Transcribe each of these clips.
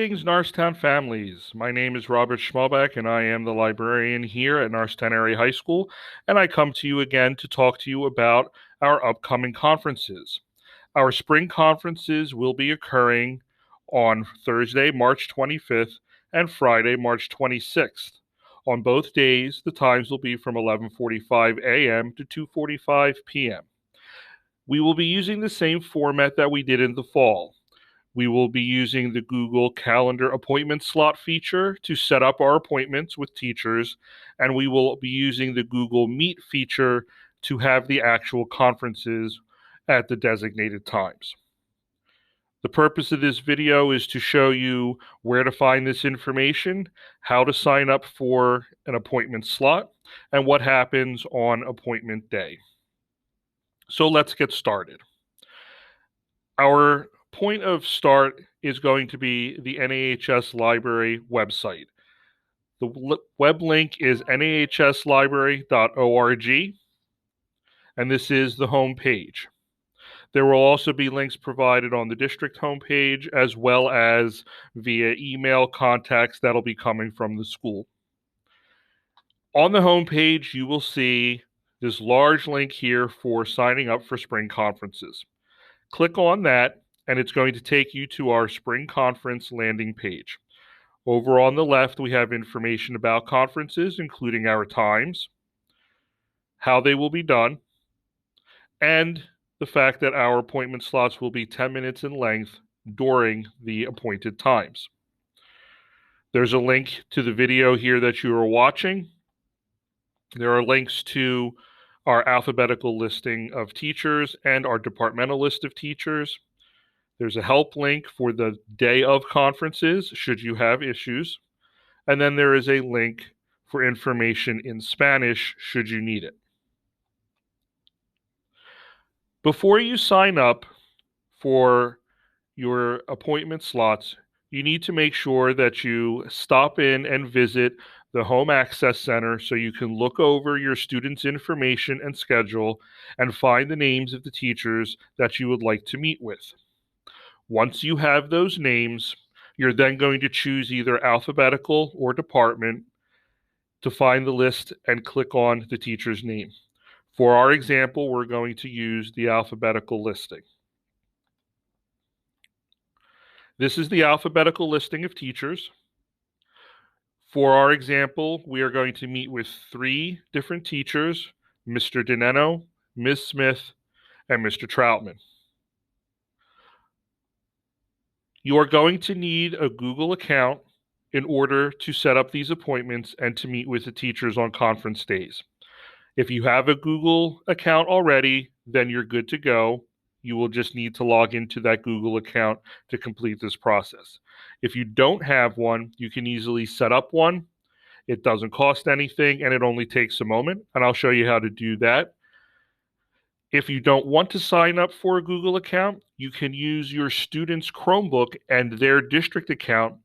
Greetings, Norristown families. My name is Robert Schmalbeck, and I am the librarian here at Norristown Area High School, and I come to you again to talk to you about our upcoming conferences. Our spring conferences will be occurring on Thursday, March 25th, and Friday, March 26th. On both days, the times will be from 11:45 a.m. to 2:45 p.m. We will be using the same format that we did in the fall. We will be using the Google Calendar appointment slot feature to set up our appointments with teachers, and we will be using the Google Meet feature to have the actual conferences at the designated times. The purpose of this video is to show you where to find this information, how to sign up for an appointment slot, and what happens on appointment day. So let's get started. Our point of start is going to be the NAHS Library website. The web link is nahslibrary.org, and this is the home page. There will also be links provided on the district homepage as well as via email contacts that'll be coming from the school. On the homepage, you will see this large link here for signing up for spring conferences. Click on that, and it's going to take you to our spring conference landing page. Over on the left, we have information about conferences, including our times, how they will be done, and the fact that our appointment slots will be 10 minutes in length during the appointed times. There's a link to the video here that you are watching. There are links to our alphabetical listing of teachers and our departmental list of teachers. There's a help link for the day of conferences, should you have issues. And then there is a link for information in Spanish, should you need it. Before you sign up for your appointment slots, you need to make sure that you stop in and visit the Home Access Center so you can look over your students' information and schedule and find the names of the teachers that you would like to meet with. Once you have those names, you're then going to choose either alphabetical or department to find the list and click on the teacher's name. For our example, we're going to use the alphabetical listing. This is the alphabetical listing of teachers. For our example, we are going to meet with 3 different teachers, Mr. Dineno, Ms. Smith, and Mr. Troutman. You are going to need a Google account in order to set up these appointments and to meet with the teachers on conference days. If you have a Google account already, then you're good to go. You will just need to log into that Google account to complete this process. If you don't have one, you can easily set up one. It doesn't cost anything, and it only takes a moment, and I'll show you how to do that. If you don't want to sign up for a Google account, you can use your student's Chromebook and their district account,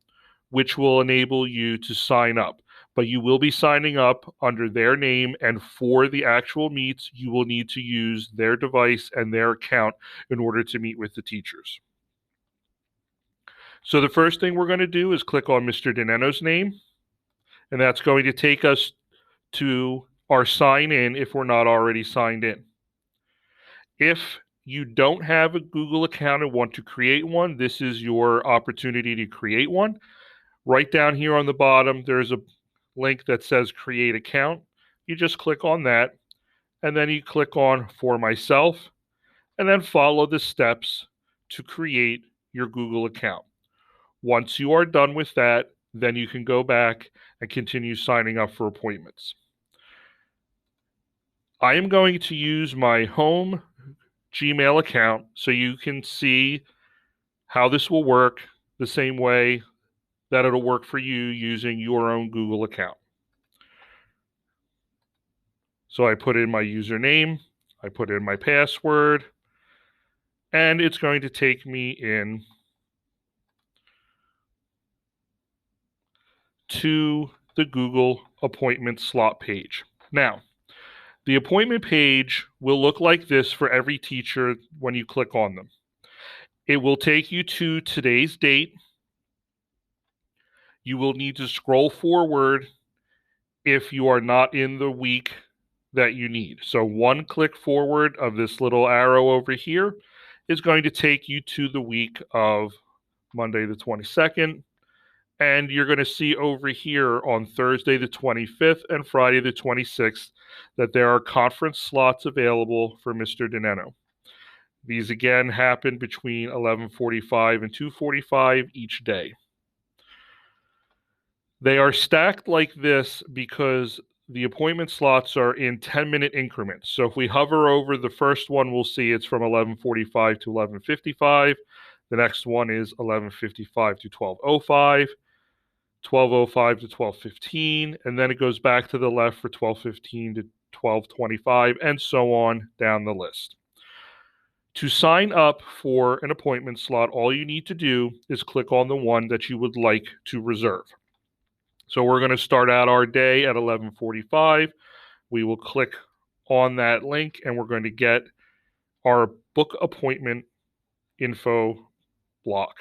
which will enable you to sign up. But you will be signing up under their name, and for the actual meets, you will need to use their device and their account in order to meet with the teachers. So the first thing we're going to do is click on Mr. Dineno's name, and that's going to take us to our sign in if we're not already signed in. If you don't have a Google account and want to create one, this is your opportunity to create one. Right down here on the bottom, there's a link that says create account. You just click on that, and then you click on for myself, and then follow the steps to create your Google account. Once you are done with that, then you can go back and continue signing up for appointments. I am going to use my home Gmail account so you can see how this will work the same way that it'll work for you using your own Google account. So I put in my username, I put in my password, and it's going to take me in to the Google appointment slot page. Now, the appointment page will look like this for every teacher when you click on them. It will take you to today's date, You will need to scroll forward if you are not in the week that you need. So one click forward of this little arrow over here is going to take you to the week of Monday the 22nd. And you're going to see over here on Thursday the 25th and Friday the 26th that there are conference slots available for Mr. Dineno. These again happen between 11:45 and 2:45 each day. They are stacked like this because the appointment slots are in 10-minute increments. So if we hover over the first one, we'll see it's from 11:45 to 11:55. The next one is 11:55 to 12:05. 12:05 to 12:15, and then it goes back to the left for 12:15 to 12:25, and so on down the list. To sign up for an appointment slot, all you need to do is click on the one that you would like to reserve. So we're going to start out our day at 11:45. We will click on that link, and we're going to get our book appointment info block.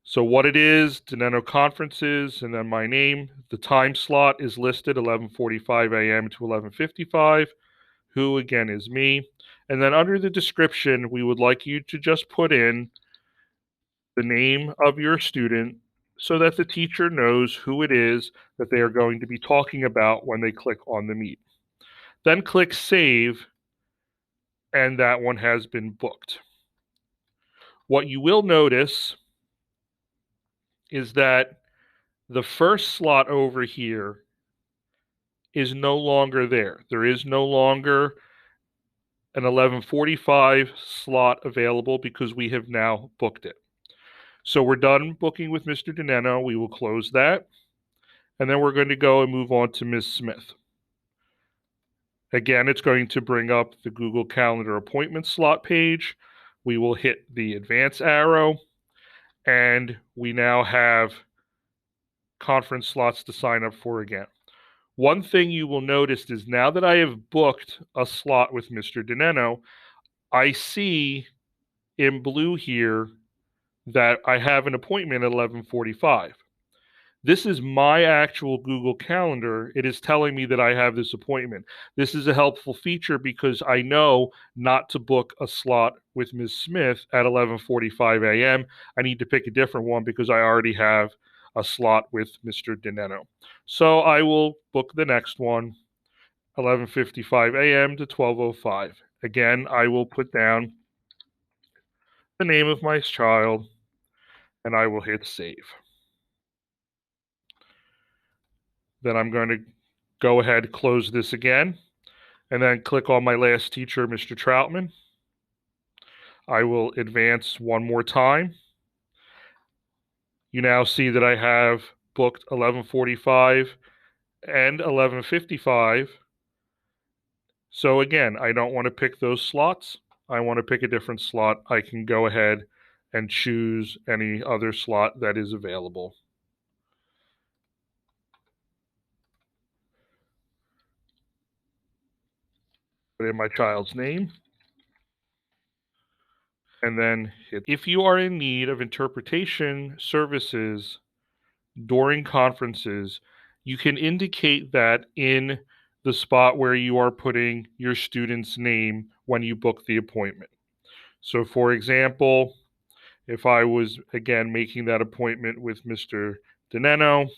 So what it is, Dineno Conferences, and then my name. The time slot is listed 11:45 a.m. to 11:55, who again is me. And then under the description, we would like you to just put in the name of your student so that the teacher knows who it is that they are going to be talking about when they click on the meet. Then click Save, and that one has been booked. What you will notice is that the first slot over here is no longer there. There is no longer an 11:45 slot available because we have now booked it. So we're done booking with Mr. Dineno. We will close that. And then we're going to go and move on to Ms. Smith. Again, it's going to bring up the Google Calendar appointment slot page. We will hit the advance arrow, and we now have conference slots to sign up for again. One thing you will notice is now that I have booked a slot with Mr. Dineno, I see in blue here that I have an appointment at 11:45. This is my actual Google Calendar. It is telling me that I have this appointment. This is a helpful feature because I know not to book a slot with Ms. Smith at 11:45 a.m. I need to pick a different one because I already have a slot with Mr. Dineno. So I will book the next one, 11:55 a.m. to 12:05. Again, I will put down the name of my child, and I will hit save. Then I'm going to go ahead, close this again, and then click on my last teacher, Mr. Troutman. I will advance one more time. You now see that I have booked 11:45 and 11:55. So again, I don't want to pick those slots. I want to pick a different slot. I can go ahead and choose any other slot that is available. Put in my child's name, and then hit. If you are in need of interpretation services during conferences, you can indicate that in the spot where you are putting your student's name when you book the appointment. So for example, if I was again making that appointment with Mr. Dineno,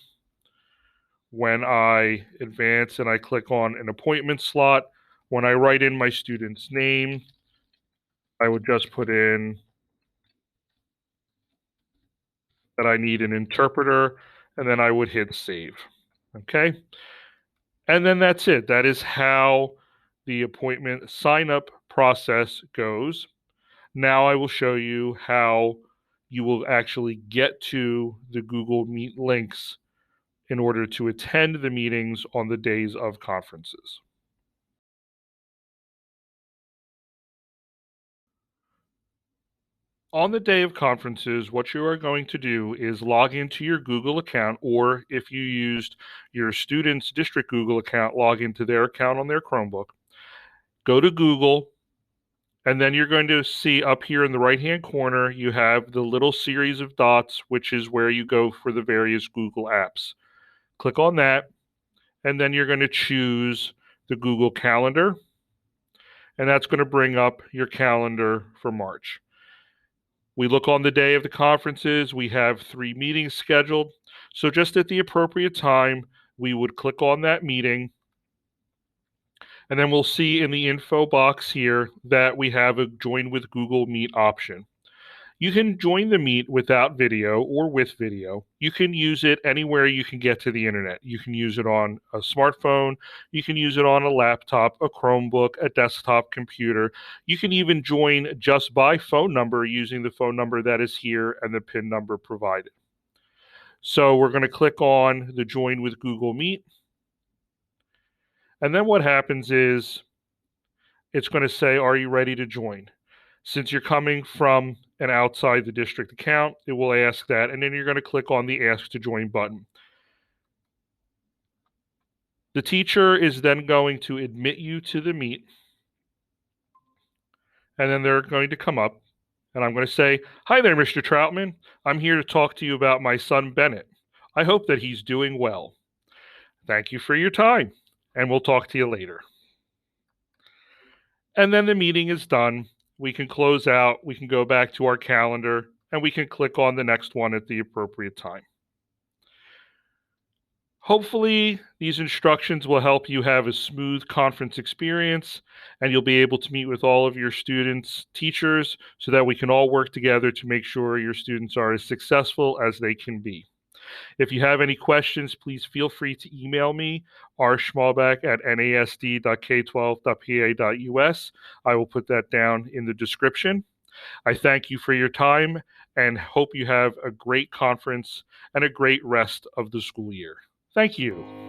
when I advance and I click on an appointment slot, when I write in my student's name, I would just put in that I need an interpreter, and then I would hit save. Okay. And then that's it. That is how the appointment sign up process goes. Now I will show you how you will actually get to the Google Meet links in order to attend the meetings on the days of conferences. On the day of conferences, what you are going to do is log into your Google account, or if you used your student's district Google account, log into their account on their Chromebook. Go to Google And then you're going to see up here in the right-hand corner, you have the little series of dots, which is where you go for the various Google apps. Click on that, and then you're going to choose the Google Calendar, and that's going to bring up your calendar for March. We look on the day of the conferences, we have 3 meetings scheduled. So just at the appropriate time, we would click on that meeting, and then we'll see in the info box here that we have a join with Google Meet option. You can join the Meet without video or with video. You can use it anywhere you can get to the internet. You can use it on a smartphone. You can use it on a laptop, a Chromebook, a desktop computer. You can even join just by phone number using the phone number that is here and the PIN number provided. So we're going to click on the Join with Google Meet. And then what happens is it's going to say, are you ready to join? Since you're coming from an outside the district account, it will ask that, and then you're going to click on the Ask to Join button. The teacher is then going to admit you to the meet, and then they're going to come up, and I'm going to say, hi there, Mr. Troutman. I'm here to talk to you about my son, Bennett. I hope that he's doing well. Thank you for your time, and we'll talk to you later. And then the meeting is done. We can close out, we can go back to our calendar, and we can click on the next one at the appropriate time. Hopefully, these instructions will help you have a smooth conference experience, and you'll be able to meet with all of your students' teachers so that we can all work together to make sure your students are as successful as they can be. If you have any questions, please feel free to email me, rsmallback@nasd.k12.pa.us. I will put that down in the description. I thank you for your time and hope you have a great conference and a great rest of the school year. Thank you.